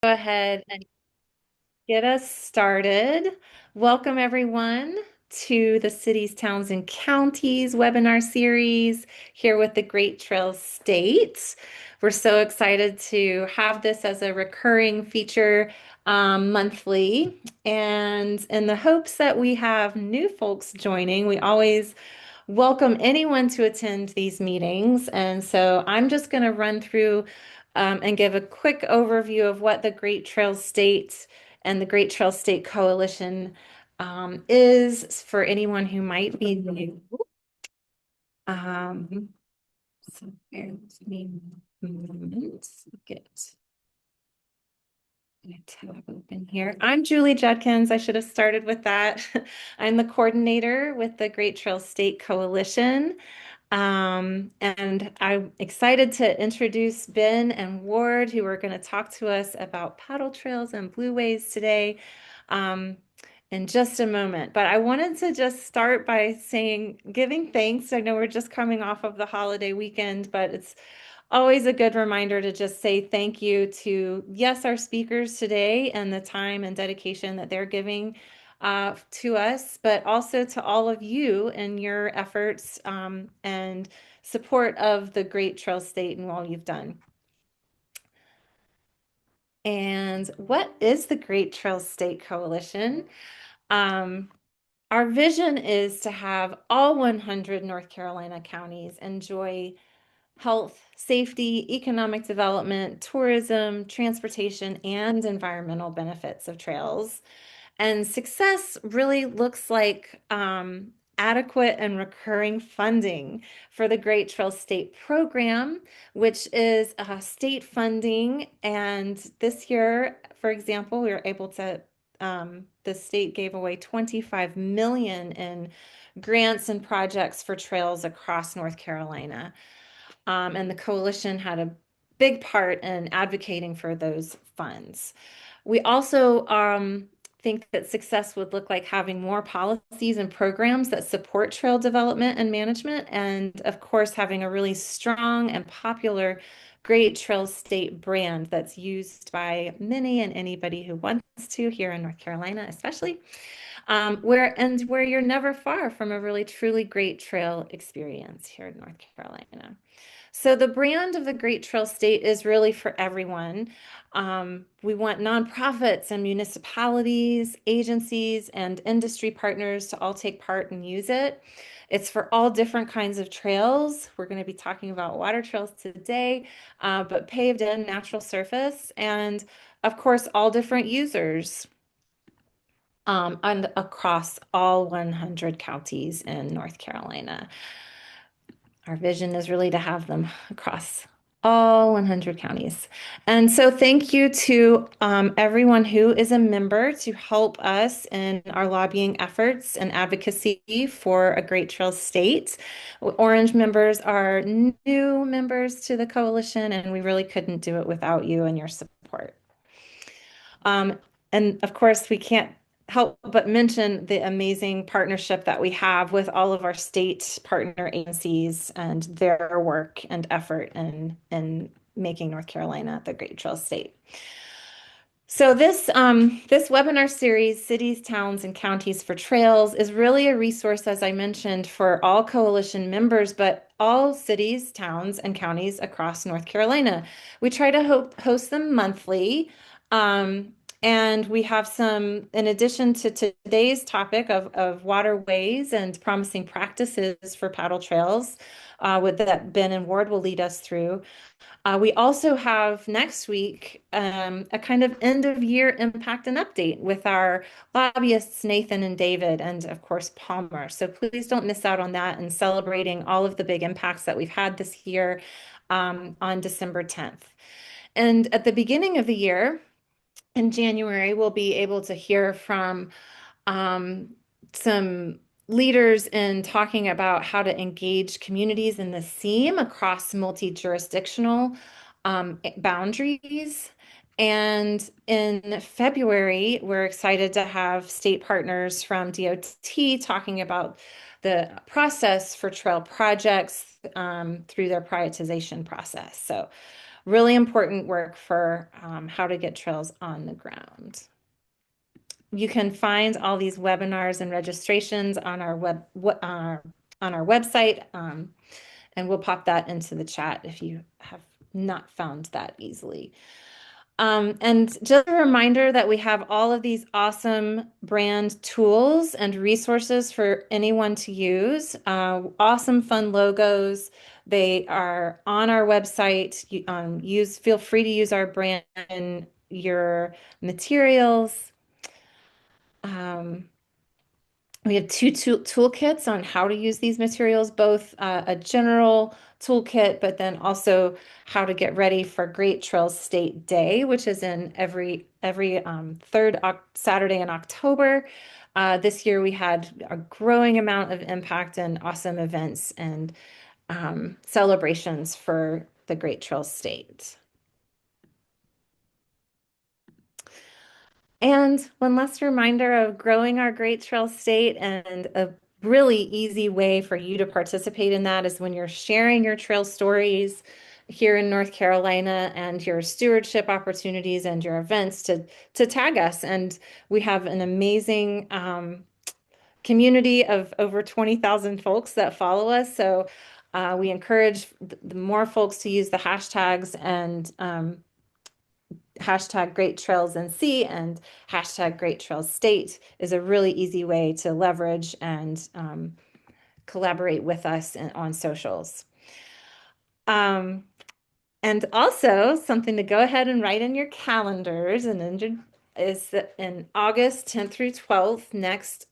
Go ahead and get us started. Welcome, everyone, to the Cities, Towns, and Counties webinar series here with the Great Trails State. We're so excited to have this as a recurring feature monthly. And in the hopes that we have new folks joining, we always welcome anyone to attend these meetings. And so I'm just going to run through and give a quick overview of what the Great Trails State and the Great Trails State Coalition is for anyone who might be new. Um, so bear with me a moment. Get a tab open here. I'm Julie Judkins. I should have started with that. I'm the coordinator with the Great Trails State Coalition. And I'm excited to introduce Ben and Ward, who are going to talk to us about paddle trails and blueways today um, in just a moment. But I wanted to just start by saying, giving thanks. I know we're just coming off of the holiday weekend, but it's always a good reminder to just say thank you to, yes, our speakers today and the time and dedication that they're giving to us, but also to all of you and your efforts and support of the Great Trail State and all you've done. And what is the Great Trail State Coalition? Um, our vision is to have all 100 North Carolina counties enjoy health, safety, economic development, tourism, transportation, and environmental benefits of trails. And success really looks like adequate and recurring funding for the Great Trail State Program, which is state funding. And this year, for example, we were able to, the state gave away 25 million in grants and projects for trails across North Carolina. And the coalition had a big part in advocating for those funds. We also think that success would look like having more policies and programs that support trail development and management, and of course, having a really strong and popular Great Trail State brand that's used by many and anybody who wants to here in North Carolina, especially where you're never far from a really truly great trail experience here in North Carolina. So the brand of the Great Trail State is really for everyone. We want nonprofits and municipalities, agencies, and industry partners to all take part and use it. It's for all different kinds of trails. We're going to be talking about water trails today, but paved in natural surface, and of course, all different users and across all 100 counties in North Carolina. Our vision is really to have them across all 100 counties. And so thank you to everyone who is a member to help us in our lobbying efforts and advocacy for a Great Trails State. Orange members are new members to the coalition, and we really couldn't do it without you and your support. Um, and of course, we can't help but mention the amazing partnership that we have with all of our state partner agencies and their work and effort in making North Carolina the Great Trail State. So this webinar series, Cities, Towns, and Counties for Trails, is really a resource, as I mentioned, for all coalition members, but all cities, towns, and counties across North Carolina. We try to host them monthly. And we have some, in addition to today's topic of waterways and promising practices for paddle trails, with that Ben and Ward will lead us through. We also have next week a kind of end of year impact and update with our lobbyists, Nathan and David, and of course, Palmer. So please don't miss out on that and celebrating all of the big impacts that we've had this year on December 10th. And at the beginning of the year, in January, we'll be able to hear from um, some leaders in talking about how to engage communities in the SEAM across multi-jurisdictional boundaries. And in February, we're excited to have state partners from DOT talking about the process for trail projects through their prioritization process. So really important work for how to get trails on the ground. You can find all these webinars and registrations on our on our website, and we'll pop that into the chat if you have not found that easily. And just a reminder that we have all of these awesome brand tools and resources for anyone to use. Awesome, fun logos. They are on our website. Feel free to use our brand in your materials. Um, we have two toolkits on how to use these materials, both a general toolkit, but then also how to get ready for Great Trails State Day, which is in every third Saturday in October. This year we had a growing amount of impact and awesome events and celebrations for the Great Trails State. And one last reminder of growing our Great Trail State, and a really easy way for you to participate in that is when you're sharing your trail stories here in North Carolina and your stewardship opportunities and your events to tag us. And we have an amazing community of over 20,000 folks that follow us. So we encourage the more folks to use the hashtags and hashtag Great Trails NC and hashtag Great Trails State is a really easy way to leverage and collaborate with us on socials. And also something to go ahead and write in your calendars and is that in August 10th through 12th next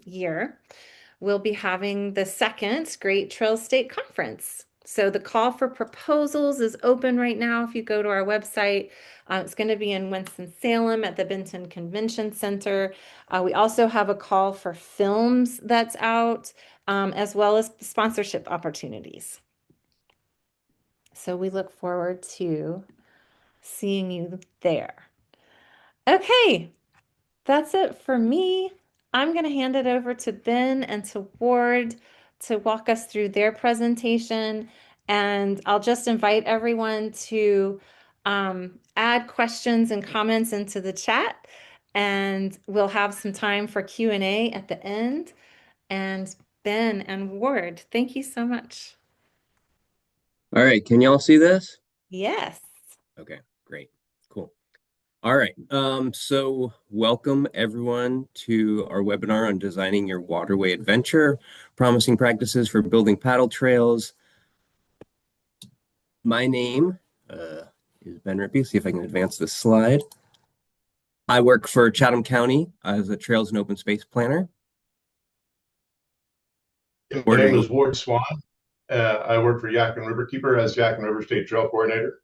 year, we'll be having the second Great Trails State Conference. So the call for proposals is open right now. If you go to our website, it's going to be in Winston-Salem at the Benton Convention Center. We also have a call for films that's out, as well as sponsorship opportunities. So we look forward to seeing you there. Okay, that's it for me. I'm going to hand it over to Ben and to Ward to walk us through their presentation. And I'll just invite everyone to add questions and comments into the chat. And we'll have some time for Q&A at the end. And Ben and Ward, thank you so much. All right, can y'all see this? Yes. Okay, great, cool. All right, so welcome everyone to our webinar on designing your waterway adventure, promising practices for building paddle trails. My name is Ben Rippe. See if I can advance this slide. I work for Chatham County as a trails and open space planner. My name is Ward Swann. I work for Yadkin Riverkeeper as Yadkin River State Trail Coordinator.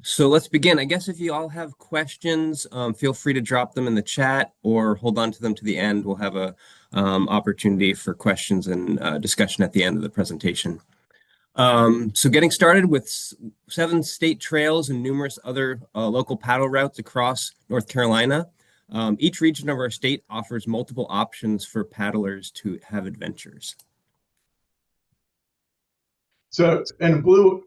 So let's begin. I guess if you all have questions, feel free to drop them in the chat or hold on to them to the end. We'll have a opportunity for questions and discussion at the end of the presentation. So getting started with 7 state trails and numerous other local paddle routes across North Carolina. Each region of our state offers multiple options for paddlers to have adventures. So in blue,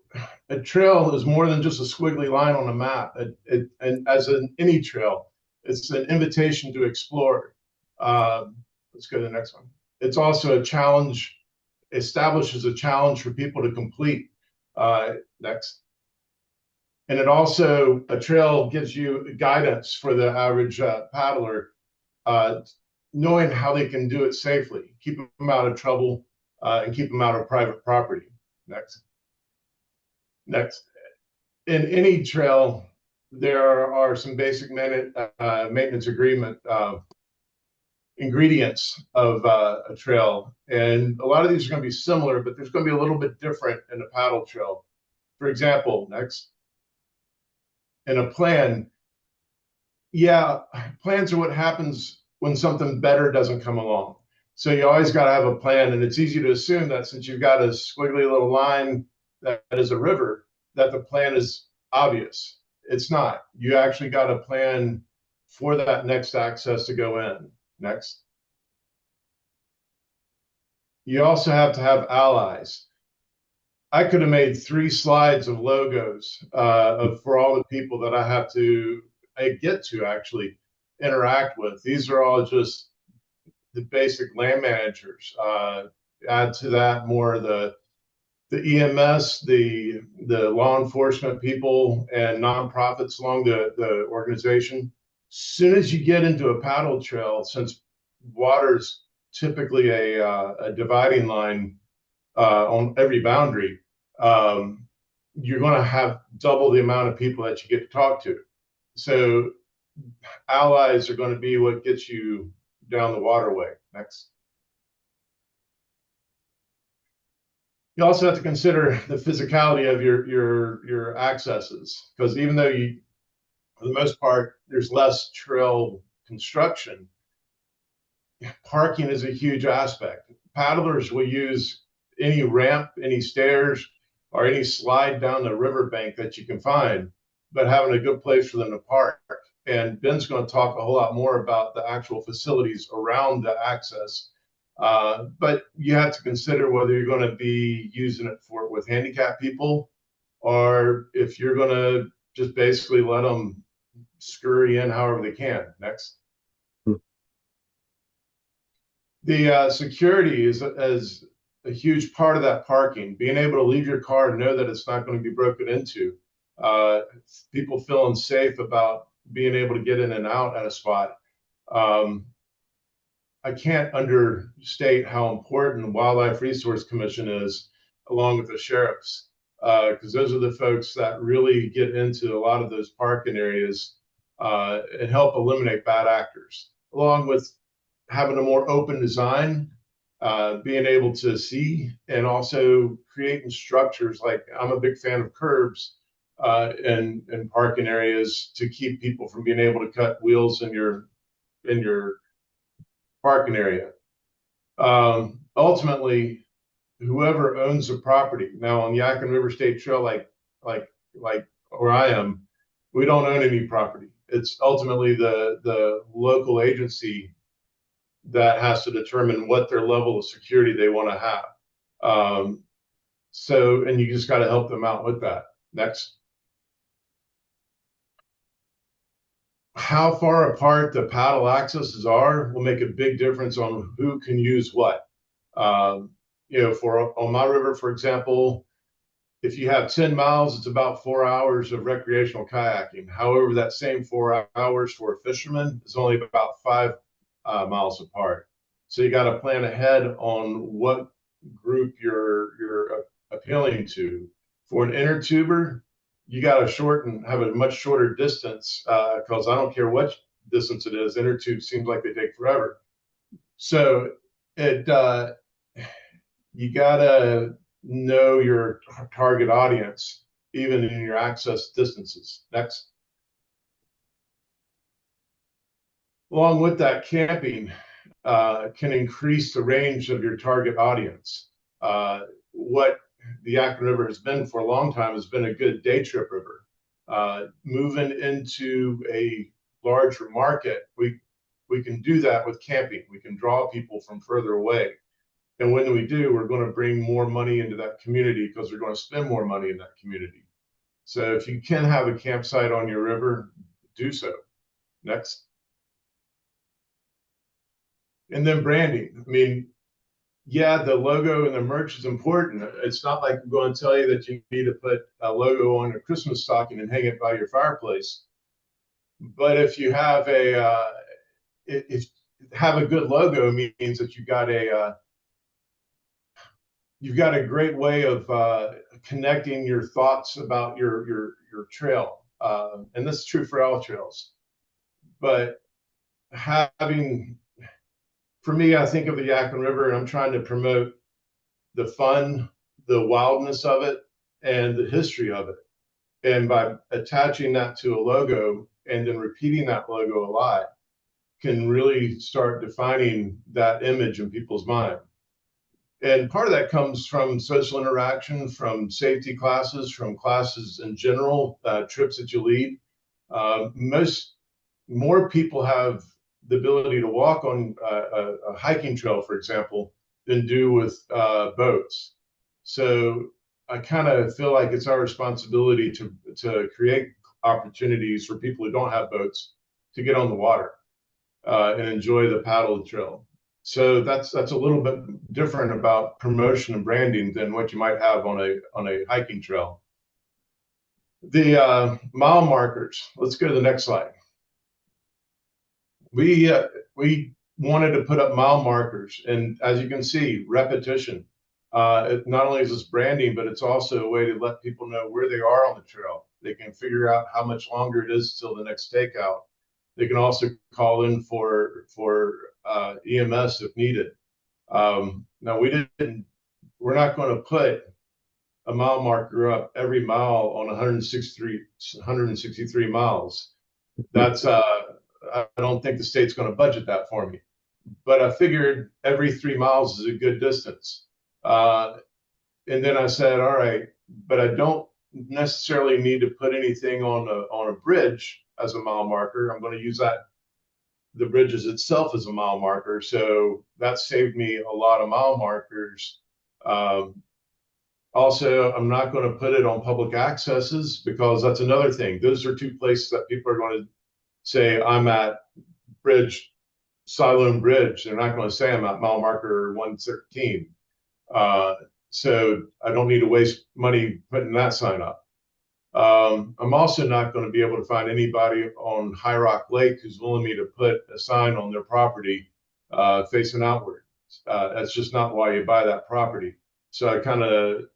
a trail is more than just a squiggly line on a map. And as in any trail, it's an invitation to explore. Let's go to the next one. It's also a challenge, establishes a challenge for people to complete. Next. And it also, a trail gives you guidance for the average paddler, knowing how they can do it safely, keep them out of trouble, and keep them out of private property. Next. In any trail, there are some basic maintenance agreement ingredients of a trail. And a lot of these are going to be similar, but there's going to be a little bit different in a paddle trail. For example, in a plan, plans are what happens when something better doesn't come along. So you always got to have a plan, and it's easy to assume that since you've got a squiggly little line that is a river, that the plan is obvious. It's not. You actually got a plan for that next access to go in. Next. You also have to have allies. I could have made 3 slides of logos for all the people that I have to get to actually interact with. These are all just the basic land managers. Add to that more the EMS, the law enforcement people, and nonprofits along the organization. As soon as you get into a paddle trail, since water's typically a dividing line on every boundary, you're going to have double the amount of people that you get to talk to. So allies are going to be what gets you down the waterway. Next. You also have to consider the physicality of your accesses, because even though you, for the most part, there's less trail construction, parking is a huge aspect. Paddlers will use any ramp, any stairs, or any slide down the riverbank that you can find, but having a good place for them to park. And Ben's going to talk a whole lot more about the actual facilities around the access. But you have to consider whether you're going to be using it with handicapped people, or if you're going to just basically let them scurry in however they can. Next. The security is a huge part of that parking. Being able to leave your car and know that it's not going to be broken into. People feeling safe about being able to get in and out at a spot. I can't understate how important the Wildlife Resource Commission is, along with the sheriffs, because those are the folks that really get into a lot of those parking areas and help eliminate bad actors, along with having a more open design, being able to see, and also creating structures. Like, I'm a big fan of curbs in parking areas to keep people from being able to cut wheels in your parking area. Ultimately, whoever owns the property. Now on Yadkin River State Trail, like where I am, we don't own any property. It's ultimately the local agency that has to determine what their level of security they want to have. And you just got to help them out with that. Next. How far apart the paddle accesses are will make a big difference on who can use what. On my river, for example, if you have 10 miles, it's about 4 hours of recreational kayaking. However, that same 4 hours for a fisherman is only about 5 miles apart. So you got to plan ahead on what group you're appealing to. For an inner tuber, you got to have a much shorter distance, because I don't care what distance it is. Inner tubes seems like they take forever. So you got to know your target audience, even in your access distances. Next. Along with that, camping can increase the range of your target audience. What the Yadkin River has been for a long time has been a good day trip river. Moving into a larger market, we can do that with camping. We can draw people from further away. And when we do, we're going to bring more money into that community because we're going to spend more money in that community. So if you can have a campsite on your river, do so. Next. And then branding. I mean, yeah, the logo and the merch is important. It's not like I'm going to tell you that you need to put a logo on your Christmas stocking and hang it by your fireplace. But if you have if have a good logo, means that you've got a great way of connecting your thoughts about your trail, and this is true for all trails. But for me, I think of the Yadkin River, and I'm trying to promote the fun, the wildness of it, and the history of it. And by attaching that to a logo and then repeating that logo a lot, can really start defining that image in people's mind. And part of that comes from social interaction, from safety classes, from classes in general, trips that you lead. More people have the ability to walk on a hiking trail, for example, than do with boats. So I kind of feel like it's our responsibility to create opportunities for people who don't have boats to get on the water and enjoy the paddle trail. So that's a little bit different about promotion and branding than what you might have on a hiking trail. The mile markers. Let's go to the next slide. We wanted to put up mile markers, and as you can see, repetition. It not only is this branding, but it's also a way to let people know where they are on the trail. They can figure out how much longer it is till the next takeout. They can also call in for EMS if needed. Now we're not going to put a mile marker up every mile on 163 miles. That's I don't think the state's going to budget that for me. But I figured every 3 miles is a good distance. And then I said, all right, but I don't necessarily need to put anything on a bridge as a mile marker. I'm going to use the bridges itself as a mile marker. So that saved me a lot of mile markers. Also, I'm not going to put it on public accesses because that's another thing. Those are two places that people are going to say, I'm at Siloam Bridge. They're not going to say I'm at mile marker 113. So I don't need to waste money putting that sign up. I'm also not going to be able to find anybody on High Rock Lake who's willing me to put a sign on their property facing outward. That's just not why you buy that property. So I kind of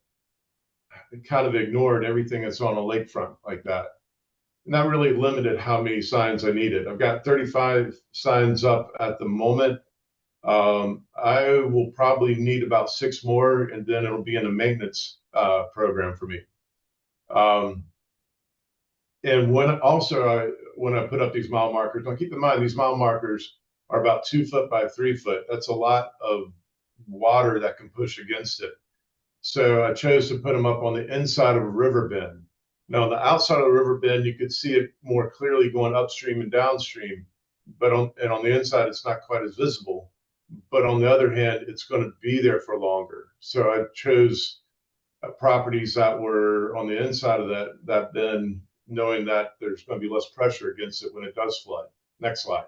ignored everything that's on a lakefront like that. And that really limited how many signs I needed. I've got 35 signs up at the moment. I will probably need about 6 more, and then it'll be in a maintenance program for me. And when I put up these mile markers, now keep in mind these mile markers are about 2 foot by 3 foot. That's a lot of water that can push against it. So I chose to put them up on the inside of a river bend. Now, on the outside of the river bend, you could see it more clearly going upstream and downstream, but on the inside, it's not quite as visible. But on the other hand, it's going to be there for longer. So I chose properties that were on the inside of that bend, knowing that there's going to be less pressure against it when it does flood. Next slide.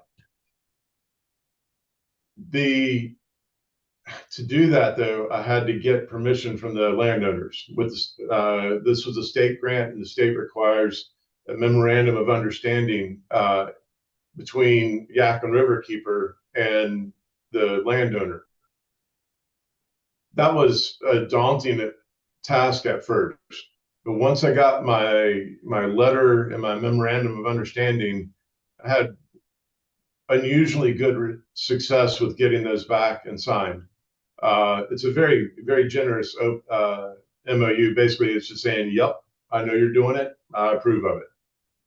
To do that, though, I had to get permission from the landowners. This was a state grant, and the state requires a memorandum of understanding between Yadkin Riverkeeper and the landowner. That was a daunting task at first, but once I got my letter and my memorandum of understanding, I had unusually good success with getting those back and signed. It's a very, very generous MOU. Basically, it's just saying, yep, I know you're doing it. I approve of it.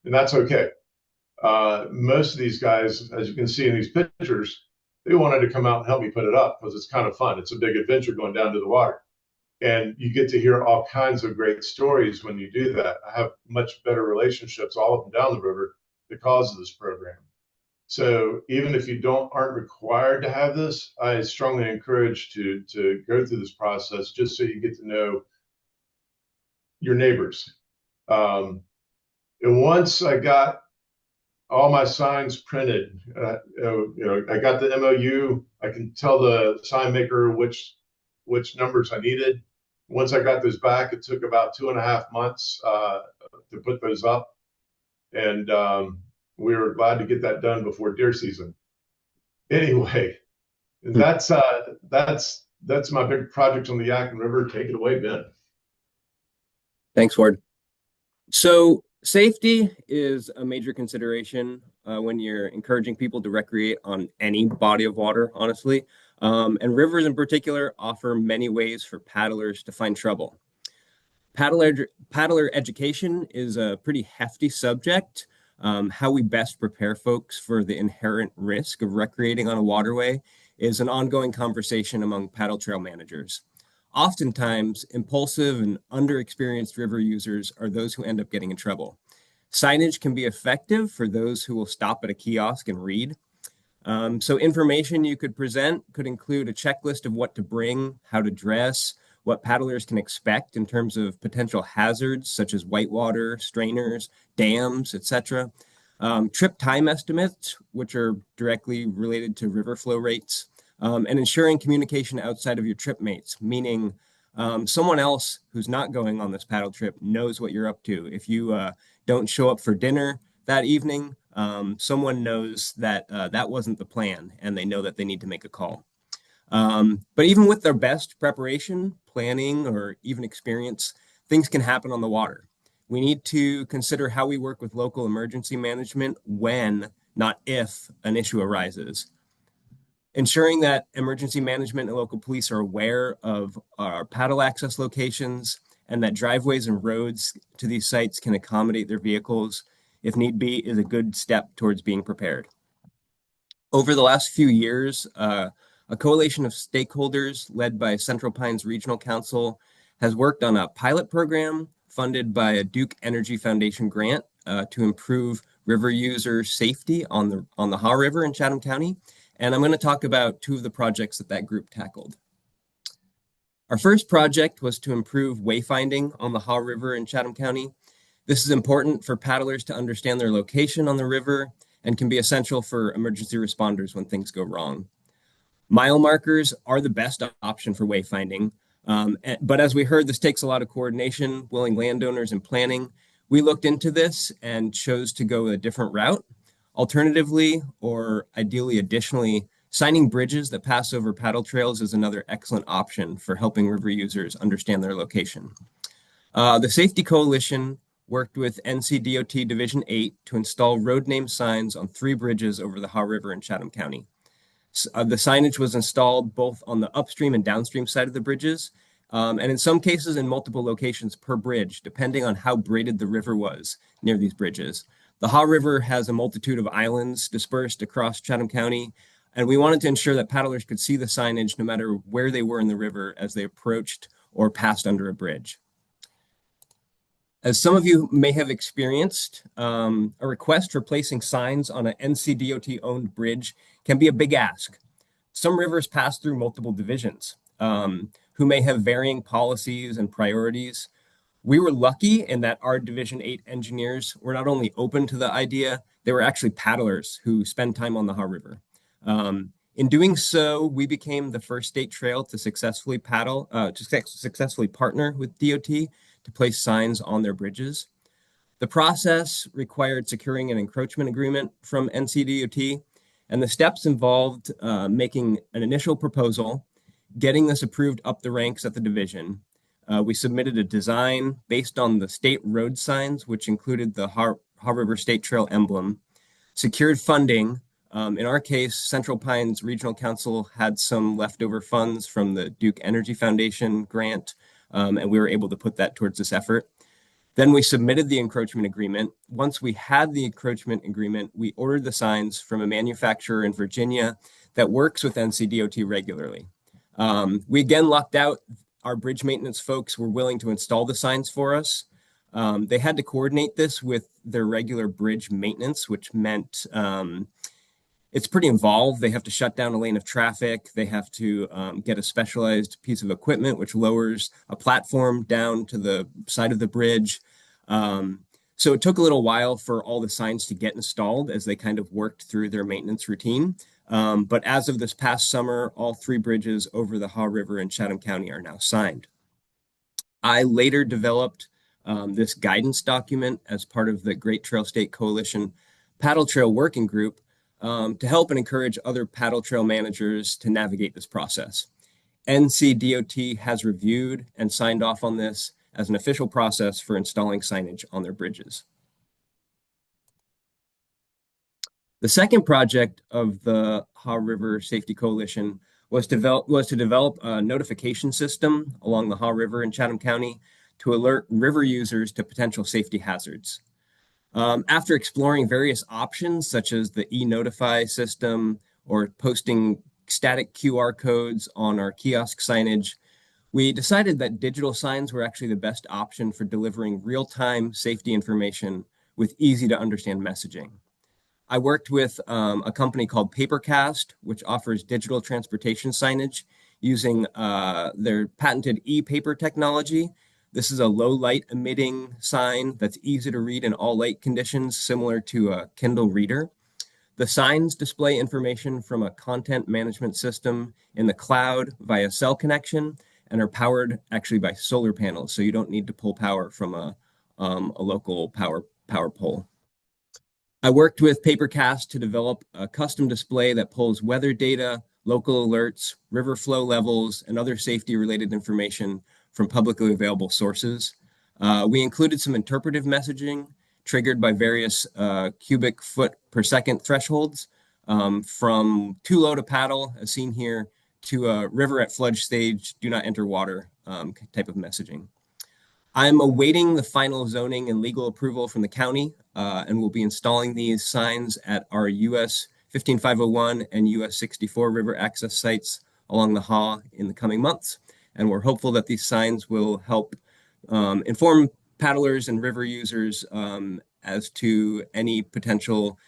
And that's okay. Most of these guys, as you can see in these pictures, they wanted to come out and help me put it up because it's kind of fun. It's a big adventure going down to the water. And you get to hear all kinds of great stories when you do that. I have much better relationships all up and down the river because of this program. So even if you aren't required to have this, I strongly encourage to go through this process just so you get to know your neighbors. And once I got all my signs printed, I got the MOU. I can tell the sign maker which numbers I needed. Once I got those back, it took about 2.5 months to put those up, and we were glad to get that done before deer season. Anyway, that's my big project on the Yadkin River. Take it away, Ben. Thanks, Ward. So safety is a major consideration when you're encouraging people to recreate on any body of water, honestly. And rivers in particular offer many ways for paddlers to find trouble. Paddler education is a pretty hefty subject. How we best prepare folks for the inherent risk of recreating on a waterway is an ongoing conversation among paddle trail managers. Oftentimes, impulsive and underexperienced river users are those who end up getting in trouble. Signage can be effective for those who will stop at a kiosk and read. So information you could present could include a checklist of what to bring, how to dress, what paddlers can expect in terms of potential hazards such as whitewater, strainers, dams, etc. Trip time estimates, which are directly related to river flow rates, and ensuring communication outside of your trip mates, meaning someone else who's not going on this paddle trip knows what you're up to. If you don't show up for dinner that evening, someone knows that that wasn't the plan and they know that they need to make a call. But even with their best preparation, planning, or even experience, things can happen on the water. We need to consider how we work with local emergency management when, not if, an issue arises. Ensuring that emergency management and local police are aware of our paddle access locations and that driveways and roads to these sites can accommodate their vehicles, if need be, is a good step towards being prepared. Over the last few years, a coalition of stakeholders led by Central Pines Regional Council has worked on a pilot program funded by a Duke Energy Foundation grant to improve river user safety on the Haw River in Chatham County. And I'm going to talk about two of the projects that group tackled. Our first project was to improve wayfinding on the Haw River in Chatham County. This is important for paddlers to understand their location on the river and can be essential for emergency responders when things go wrong. Mile markers are the best option for wayfinding, but as we heard, this takes a lot of coordination, willing landowners, and planning. We looked into this and chose to go a different route. Alternatively, or ideally additionally, signing bridges that pass over paddle trails is another excellent option for helping river users understand their location. The Safety Coalition worked with NCDOT Division 8 to install road name signs on 3 bridges over the Haw River in Chatham County. The signage was installed both on the upstream and downstream side of the bridges, and in some cases in multiple locations per bridge, depending on how braided the river was near these bridges. The Haw River has a multitude of islands dispersed across Chatham County, and we wanted to ensure that paddlers could see the signage no matter where they were in the river as they approached or passed under a bridge. As some of you may have experienced, a request for placing signs on an NCDOT-owned bridge can be a big ask. Some rivers pass through multiple divisions who may have varying policies and priorities. We were lucky in that our Division 8 engineers were not only open to the idea, they were actually paddlers who spend time on the Haw River. In doing so, we became the first state trail to successfully partner with DOT to place signs on their bridges. The process required securing an encroachment agreement from NCDOT, and the steps involved making an initial proposal, getting this approved up the ranks at the division. We submitted a design based on the state road signs, which included the Haw River State Trail emblem, secured funding. In our case, Central Pines Regional Council had some leftover funds from the Duke Energy Foundation grant, and we were able to put that towards this effort. Then we submitted the encroachment agreement. Once we had the encroachment agreement, we ordered the signs from a manufacturer in Virginia that works with NCDOT regularly. We again lucked out. Our bridge maintenance folks were willing to install the signs for us. They had to coordinate this with their regular bridge maintenance, which meant it's pretty involved. They have to shut down a lane of traffic. They have to get a specialized piece of equipment, which lowers a platform down to the side of the bridge. So it took a little while for all the signs to get installed as they kind of worked through their maintenance routine. But as of this past summer, all 3 bridges over the Haw River in Chatham County are now signed. I later developed this guidance document as part of the Great Trail State Coalition Paddle Trail Working Group to help and encourage other paddle trail managers to navigate this process. NCDOT has reviewed and signed off on this as an official process for installing signage on their bridges. The second project of the Haw River Safety Coalition was to develop a notification system along the Haw River in Chatham County to alert river users to potential safety hazards. After exploring various options, such as the e-notify system or posting static QR codes on our kiosk signage, we decided that digital signs were actually the best option for delivering real-time safety information with easy-to-understand messaging. I worked with a company called Papercast, which offers digital transportation signage using their patented e-paper technology. This is a low light emitting sign that's easy to read in all light conditions, similar to a Kindle reader. The signs display information from a content management system in the cloud via cell connection and are powered actually by solar panels, so you don't need to pull power from a local power pole. I worked with Papercast to develop a custom display that pulls weather data, local alerts, river flow levels, and other safety-related information from publicly available sources. We included some interpretive messaging triggered by various cubic foot per second thresholds, from too low to paddle, as seen here, to a river at flood stage, do not enter water type of messaging. I'm awaiting the final zoning and legal approval from the county, and will be installing these signs at our US 15501 and US 64 river access sites along the Haw in the coming months. And we're hopeful that these signs will help inform paddlers and river users as to any potential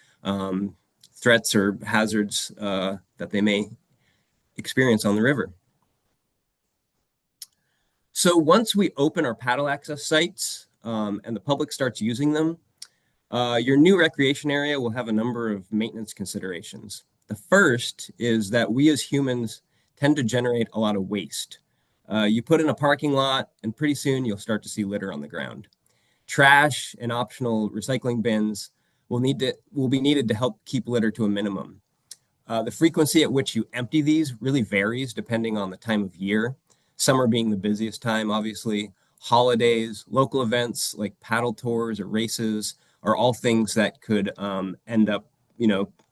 threats or hazards that they may experience on the river. So once we open our paddle access sites and the public starts using them, your new recreation area will have a number of maintenance considerations. The first is that we as humans tend to generate a lot of waste. You put in a parking lot, and pretty soon you'll start to see litter on the ground. Trash and optional recycling bins will be needed to help keep litter to a minimum. The frequency at which you empty these really varies depending on the time of year. Summer being the busiest time, obviously. Holidays, local events like paddle tours or races are all things that could end up,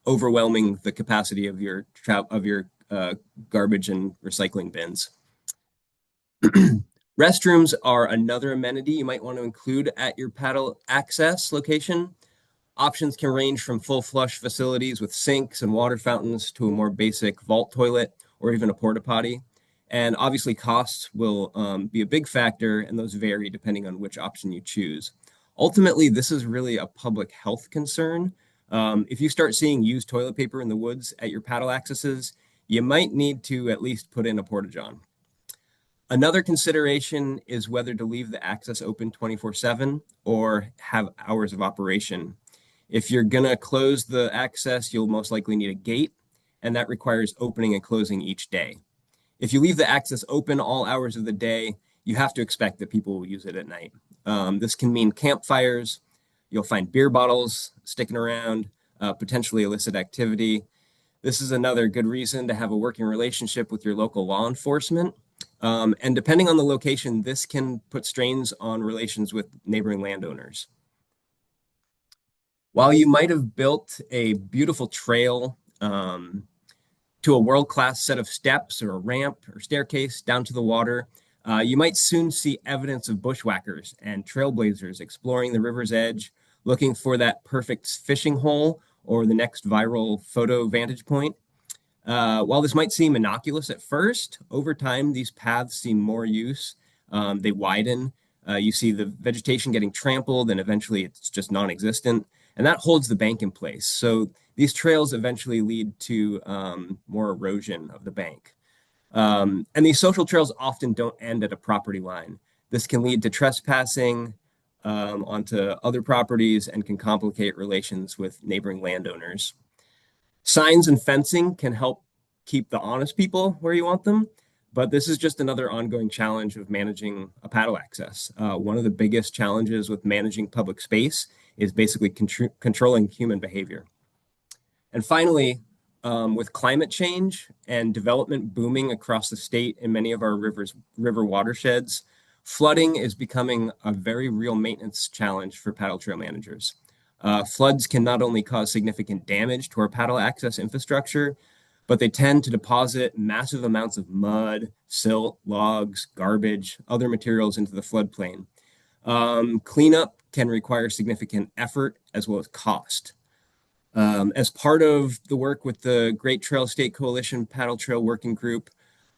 overwhelming the capacity of your garbage and recycling bins. Restrooms are another amenity you might want to include at your paddle access location. Options can range from full flush facilities with sinks and water fountains to a more basic vault toilet or even a porta potty. And obviously costs will be a big factor, and those vary depending on which option you choose. Ultimately, this is really a public health concern. If you start seeing used toilet paper in the woods at your paddle accesses, you might need to at least put in a porta-john. Another consideration is whether to leave the access open 24/7 or have hours of operation. If you're going to close the access, you'll most likely need a gate, and that requires opening and closing each day. If you leave the access open all hours of the day, you have to expect that people will use it at night. This can mean campfires. You'll find beer bottles sticking around, potentially illicit activity. This is another good reason to have a working relationship with your local law enforcement. And depending on the location, this can put strains on relations with neighboring landowners. While you might have built a beautiful trail to a world-class set of steps or a ramp or staircase down to the water, you might soon see evidence of bushwhackers and trailblazers exploring the river's edge, looking for that perfect fishing hole or the next viral photo vantage point. While this might seem innocuous at first, over time, these paths see more use. They widen. You see the vegetation getting trampled, and eventually it's just non-existent. And that holds the bank in place. So these trails eventually lead to more erosion of the bank. And these social trails often don't end at a property line. This can lead to trespassing onto other properties and can complicate relations with neighboring landowners. Signs and fencing can help keep the honest people where you want them, but this is just another ongoing challenge of managing a paddle access. One of the biggest challenges with managing public space is basically controlling human behavior. And finally, with climate change and development booming across the state in many of our river watersheds, flooding is becoming a very real maintenance challenge for paddle trail managers. Floods can not only cause significant damage to our paddle access infrastructure, but they tend to deposit massive amounts of mud, silt, logs, garbage, other materials into the floodplain. Cleanup can require significant effort as well as cost. As part of the work with the Great Trail State Coalition Paddle Trail Working Group,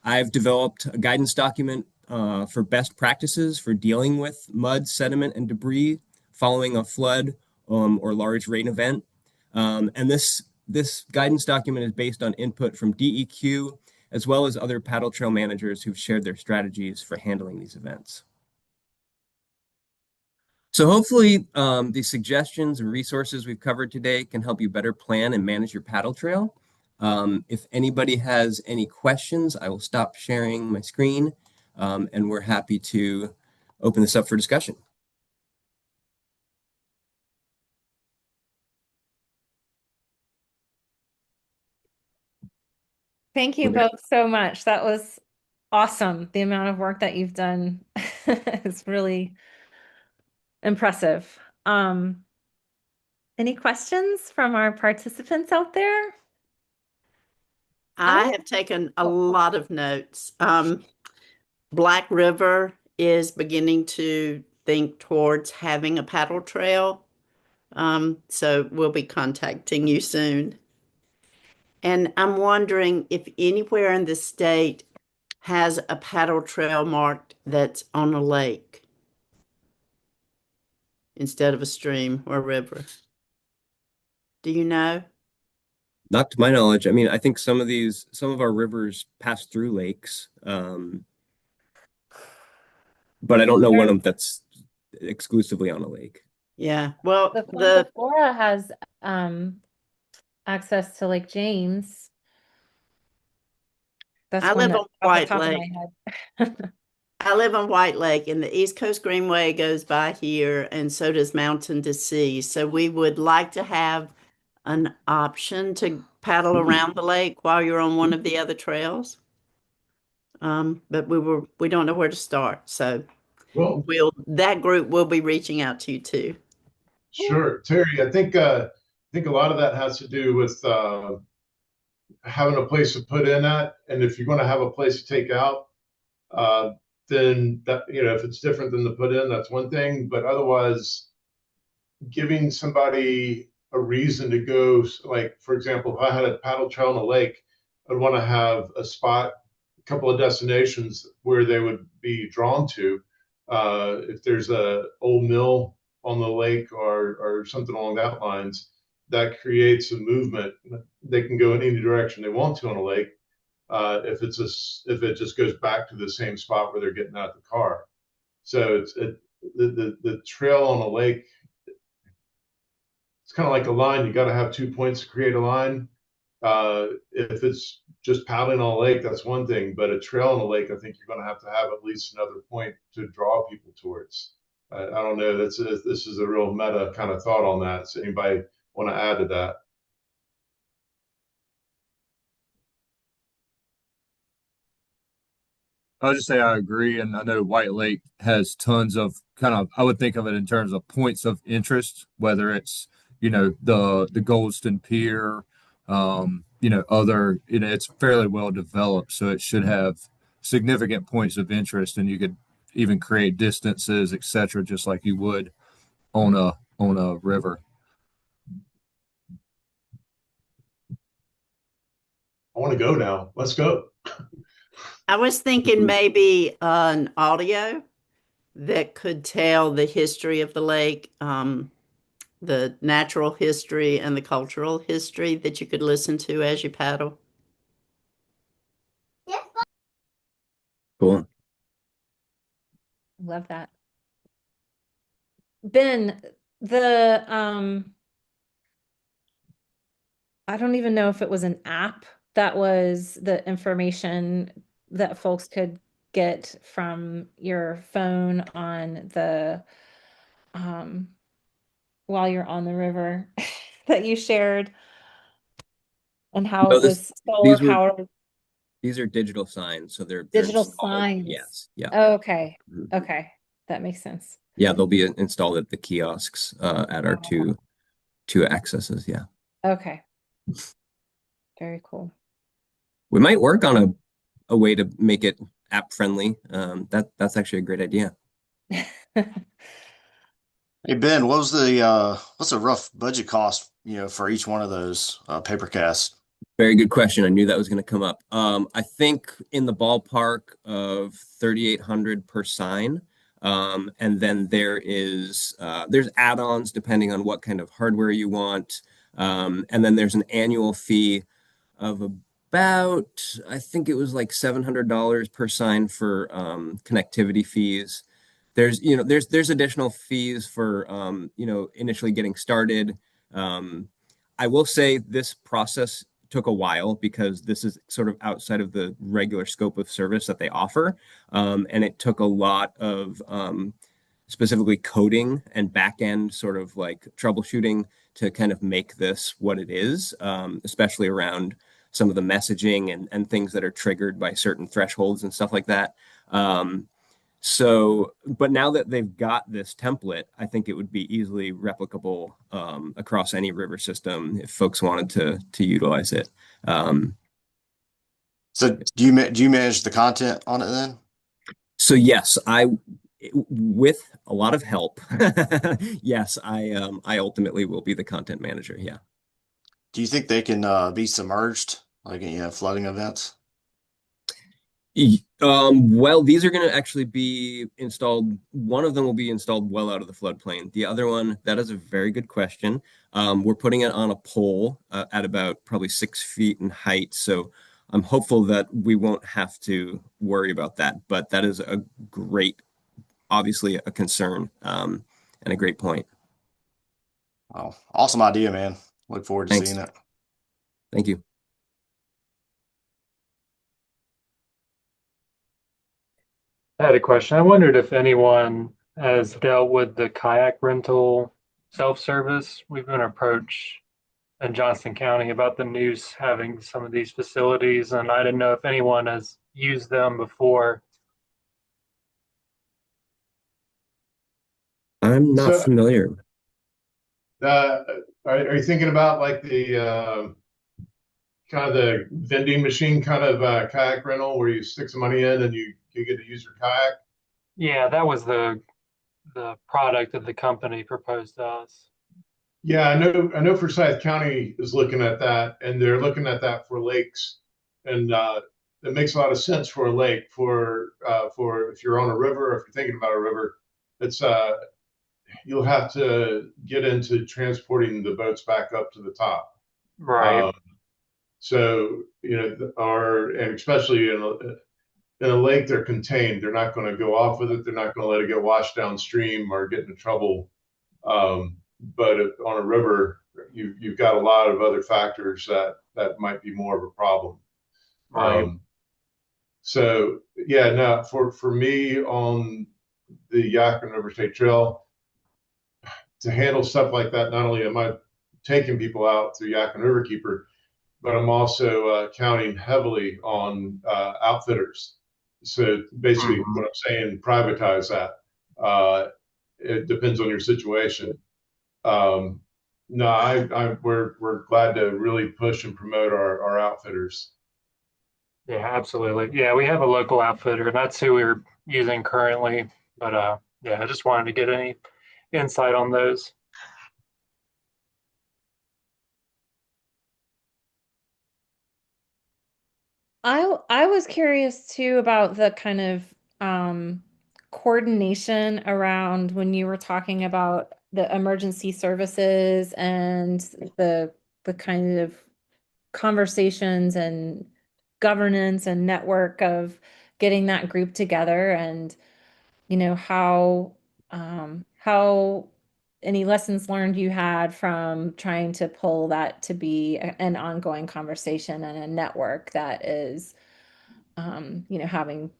I've developed a guidance document for best practices for dealing with mud, sediment, and debris following a flood or large rain event. And this guidance document is based on input from DEQ as well as other paddle trail managers who've shared their strategies for handling these events. So hopefully these suggestions and resources we've covered today can help you better plan and manage your paddle trail. If anybody has any questions, I will stop sharing my screen, and we're happy to open this up for discussion. Thank you both so much. That was awesome. The amount of work that you've done is really impressive. Any questions from our participants out there? I have taken a lot of notes. Black River is beginning to think towards having a paddle trail. So we'll be contacting you soon. And I'm wondering if anywhere in the state has a paddle trail marked that's on a lake instead of a stream or a river. Do you know? Not to my knowledge. I mean, I think some of our rivers pass through lakes, but I don't know one of them that's exclusively on a lake. Yeah. Well, The Flora has access to Lake James. That's I one live that's on off the White top of Lake. my head. I live on White Lake, and the East Coast Greenway goes by here, and so does Mountain to Sea. So we would like to have an option to paddle around the lake while you're on one of the other trails. But we don't know where to start. So Well, that group will be reaching out to you too. sure, Terry. I think a lot of that has to do with having a place to put in at, and if you're going to have a place to take out, uh, then that if it's different than the put in, that's one thing. But otherwise, giving somebody a reason to go, like for example, if I had a paddle trail on a lake, I'd want to have a spot, a couple of destinations where they would be drawn to. If there's a old mill on the lake or something along that lines, that creates a movement. They can go in any direction they want to on a lake. If it just goes back to the same spot where they're getting out of the car. So the trail on a lake, it's kind of like a line. You got to have 2 points to create a line. If it's just paddling on a lake, that's one thing. But a trail on a lake, I think you're going to have at least another point to draw people towards. I don't know. This is a real meta kind of thought on that. So anybody want to add to that? I'll just say I agree, and I know White Lake has tons of I would think of it in terms of points of interest, whether it's the Goldston Pier, other it's fairly well developed, so it should have significant points of interest, and you could even create distances, etc., just like you would on a river. I want to go now. Let's go. I was thinking maybe an audio that could tell the history of the lake, the natural history and the cultural history that you could listen to as you paddle. Cool. Love that. Ben, the I don't even know if it was an app that was the information that folks could get from your phone on the while you're on the river that you shared, and how No, it was solar these powered. these are digital signs, so they're Digital installed. signs. Yes, yeah. Okay. Mhm. Okay. That makes sense. Yeah, they'll be installed at the kiosks at our two accesses. Yeah, Okay. Very cool. we might work on a way to make it app friendly. That's actually a great idea. Hey Ben, what's a rough budget cost, for each one of those paper casts? Very good question. I knew that was going to come up. I think in the ballpark of 3,800 per sign. And then there's add-ons depending on what kind of hardware you want. And then there's an annual fee of about, I think it was like $700 per sign for connectivity fees. There's additional fees for initially getting started. Um, I will say this process took a while because this is sort of outside of the regular scope of service that they offer. And it took a lot of specifically coding and back end sort of like troubleshooting to kind of make this what it is, especially around some of the messaging and things that are triggered by certain thresholds and stuff like that. But now that they've got this template, I think it would be easily replicable across any river system if folks wanted to utilize it. Um, So do you manage the content on it then? so yes, with a lot of help, yes, I ultimately will be the content manager. Yeah. Do you think they can be submerged, like flooding events? Well, these are going to actually be installed. One of them will be installed well out of the floodplain. The other one, that is a very good question. We're putting it on a pole at about probably 6 feet in height. So I'm hopeful that we won't have to worry about that. But that is a great, obviously a concern, and a great point. Oh, awesome idea, man. Look forward to Thanks. seeing it. Thank you. I had a question. I wondered if anyone has dealt with the kayak rental self-service. We've been approached in Johnston County about the news having some of these facilities, and I didn't know if anyone has used them before. I'm not So, familiar. uh, are you thinking about like the kind of the vending machine kind of kayak rental where you stick some money in and you get to use your kayak? Yeah, that was the product that the company proposed to us. Yeah, I know Forsyth County is looking at that, and they're looking at that for lakes, and it makes a lot of sense for a lake for if you're on a river, or if you're thinking about a river, it's you'll have to get into transporting the boats back up to the top. Right, Um, so and especially in a lake, they're contained. They're not going to go off with it. They're not going to let it get washed downstream or get into trouble. But on a river, you've got a lot of other factors that might be more of a problem. right. Um, so yeah, no, for me on the Yadkin River State Trail to handle stuff like that, not only am I taking people out through Yadkin Riverkeeper, but I'm also counting heavily on outfitters. So basically, Mhm. what I'm saying, privatize that. It depends on your situation. Um, no, we're glad to really push and promote our outfitters. Yeah, absolutely. Yeah, we have a local outfitter, and that's who we're using currently. But yeah, I just wanted to get any insight on those. I was curious too about the kind of um, coordination around when you were talking about the emergency services and the the kind of conversations and governance and network of getting that group together and how any lessons learned you had from trying to pull that to be an ongoing conversation and a network that is having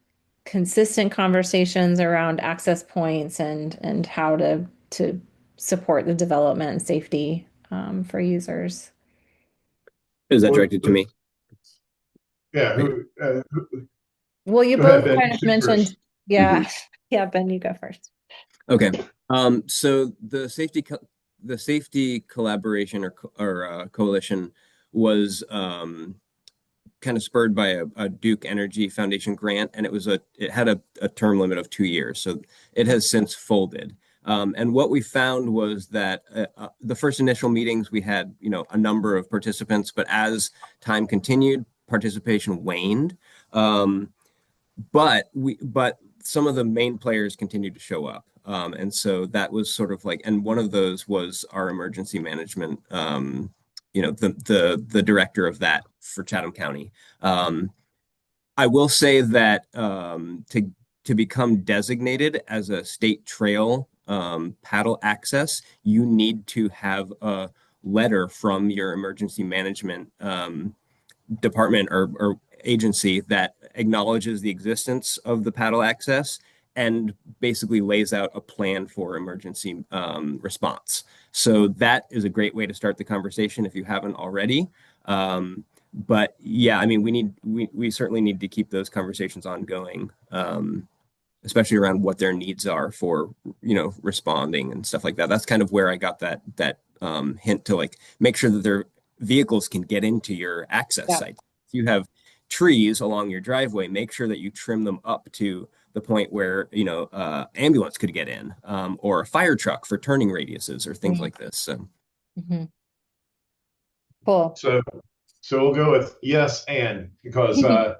consistent conversations around access points and how to support the development and safety for users. Is that What, directed to what, me? yeah, Right. Well, you go ahead, both Ben. kind You of shoot mentioned, first. Mhm. yeah, yeah, Ben, you go first. Okay. So the safety collaboration or coalition was kind of spurred by a Duke Energy Foundation grant, and it had a term limit of 2 years. So it has since folded. And what we found was that the first initial meetings we had, a number of participants, but as time continued, participation waned. Um, but some of the main players continued to show up. And so that was sort of like, and one of those was our emergency management the director of that for Chatham County. I will say that to become designated as a state trail paddle access, you need to have a letter from your emergency management department or agency that acknowledges the existence of the paddle access and basically lays out a plan for emergency response. So that is a great way to start the conversation if you haven't already. But yeah, I mean, we certainly need to keep those conversations ongoing, especially around what their needs are for, responding and stuff like that. That's kind of where I got that hint to like make sure that their vehicles can get into your access Yeah. site. If you have trees along your driveway, make sure that you trim them up to the point where, ambulance could get in, or a fire truck for turning radiuses or things like this. So. Mhm. Cool. So we'll go with yes and because uh,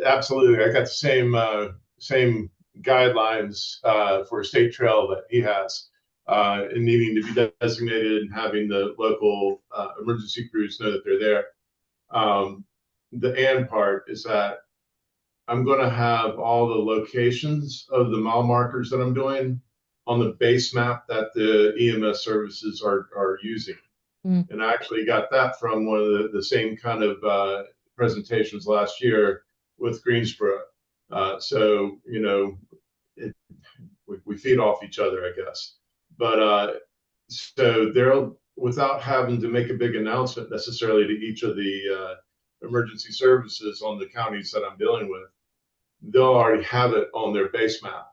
absolutely, I got the same guidelines for a state trail that he has, and needing to be designated and having the local emergency crews know that they're there. The and part is that I'm going to have all the locations of the mile markers that I'm doing on the base map that the EMS services are using. Mm. And I actually got that from one of the same kind of presentations last year with Greensboro. So, we feed off each other, I guess. But so they'll, without having to make a big announcement necessarily to each of the emergency services on the counties that I'm dealing with, they'll already have it on their base map,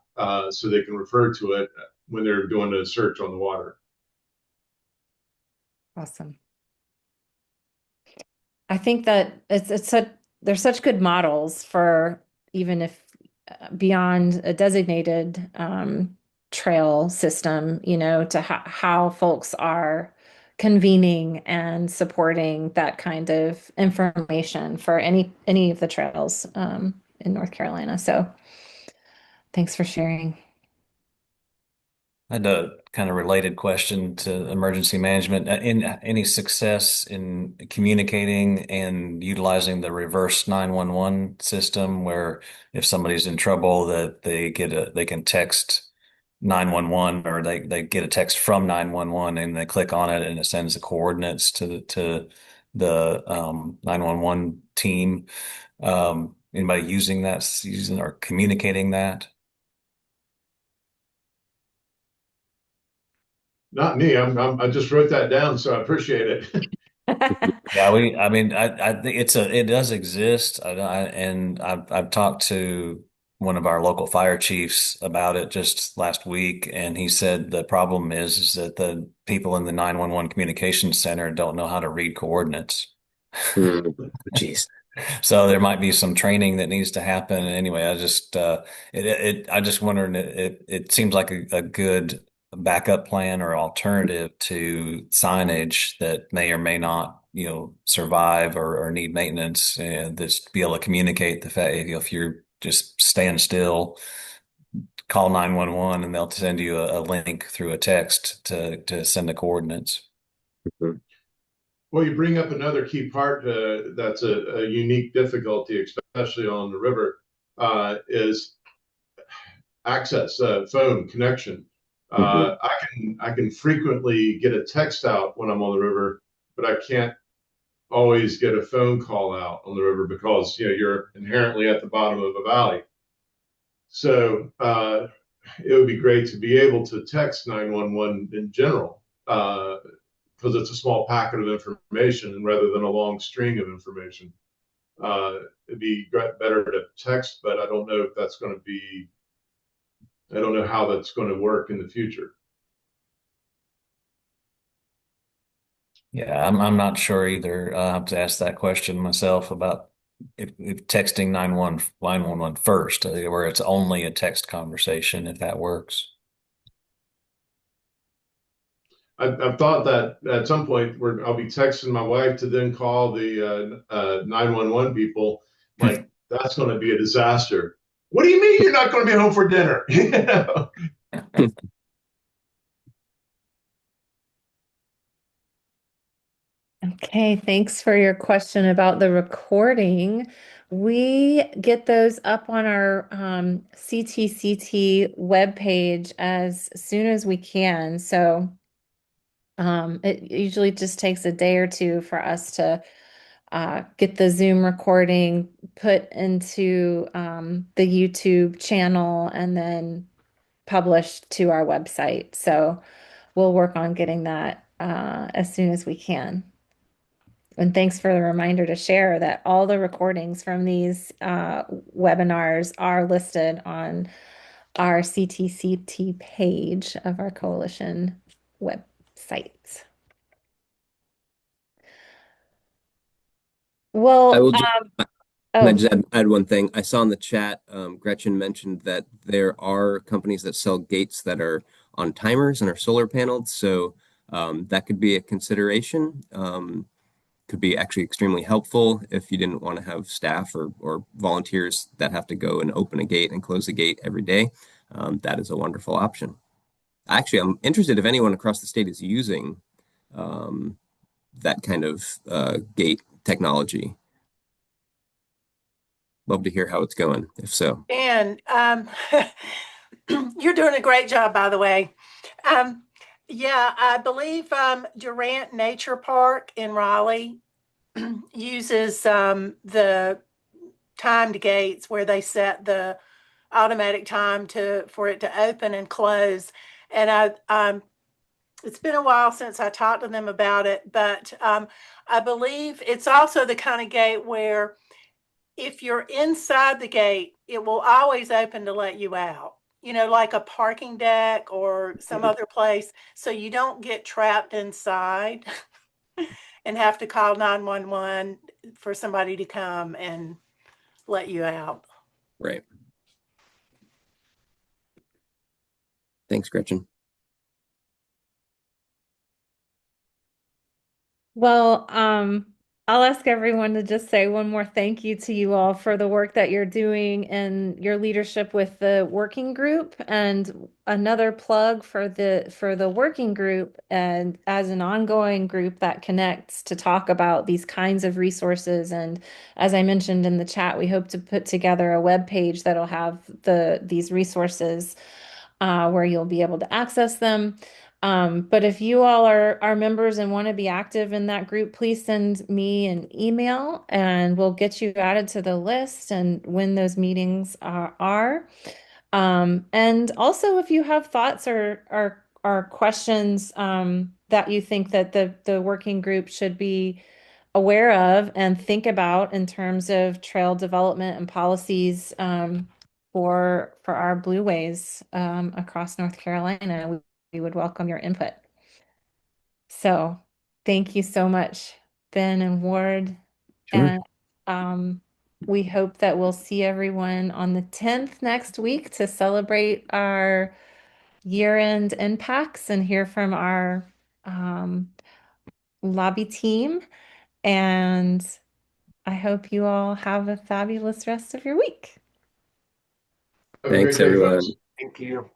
so they can refer to it when they're doing a search on the water. Awesome. I think that they're such good models for even if beyond a designated trail system, to how folks are convening and supporting that kind of information for any of the trails in North Carolina. So thanks for sharing. I had a kind of related question to emergency management. In any success in communicating and utilizing the reverse 911 system, where if somebody's in trouble, that they can text 911, or they get a text from 911 and they click on it and it sends the coordinates to the 911 team. Anybody using or communicating that? Not me. I just wrote that down, so I appreciate it. Yeah, I think it does exist. And I've talked to one of our local fire chiefs about it just last week, and he said the problem is that the people in the 911 communications center don't know how to read coordinates. Jeez. So there might be some training that needs to happen. Anyway, I just wondering, it seems like a good backup plan or alternative to signage that may or may not, survive or need maintenance, and just be able to communicate the fact, if you're just stand still, call 911 and they'll send you a link through a text to send the coordinates. Well, you bring up another key part that's a unique difficulty, especially on the river, is access, phone connection. I can frequently get a text out when I'm on the river, but I can't always get a phone call out on the river because you're inherently at the bottom of a valley. So it would be great to be able to text 911 in general, because it's a small packet of information rather than a long string of information. It'd be better to text, but I don't know if that's going to be, I don't know how that's going to work in the future. Yeah, I'm not sure either. I have to ask that question myself about if texting 911 first, where it's only a text conversation, if that works. I've thought that at some point where I'll be texting my wife to then call the 911 people. Like, that's going to be a disaster. What do you mean you're not going to be home for dinner? Okay, thanks for your question about the recording. We get those up on our CTCT webpage as soon as we can. So it usually just takes a day or two for us to get the Zoom recording put into the YouTube channel and then published to our website. So we'll work on getting that as soon as we can. And thanks for the reminder to share that all the recordings from these webinars are listed on our CTCT page of our coalition website. I Well, will just, can I oh, just add one thing? I saw in the chat, Gretchen mentioned that there are companies that sell gates that are on timers and are solar paneled. So that could be a consideration. Could be actually extremely helpful if you didn't want to have staff or volunteers that have to go and open a gate and close the gate every day. That is a wonderful option. Actually, I'm interested if anyone across the state is using um, that kind of gate technology. Love to hear how it's going, if so. And you're doing a great job, by the way. Um, yeah, I believe Durant Nature Park in Raleigh uses the timed gates where they set the automatic time for it to open and close. And it's been a while since I talked to them about it, but I believe it's also the kind of gate where if you're inside the gate, it will always open to let you out, like a parking deck or some other place. So you don't get trapped inside and have to call 911 for somebody to come and let you out. Right. Thanks, Gretchen. well, I'll ask everyone to just say one more thank you to you all for the work that you're doing and your leadership with the working group, and another plug for the working group and as an ongoing group that connects to talk about these kinds of resources. And as I mentioned in the chat, we hope to put together a web page that'll have these resources where you'll be able to access them. But if you all are members and want to be active in that group, please send me an email and we'll get you added to the list and when those meetings are. And also, if you have thoughts or questions that you think that the working group should be aware of and think about in terms of trail development and policies for our blueways across North Carolina, we would welcome your input. So thank you so much, Ben and Ward. Sure. And we hope that we'll see everyone on the 10th next week to celebrate our year-end impacts and hear from our lobby team. And I hope you all have a fabulous rest of your week. Have a great Thanks, day, everyone. folks. Thank you.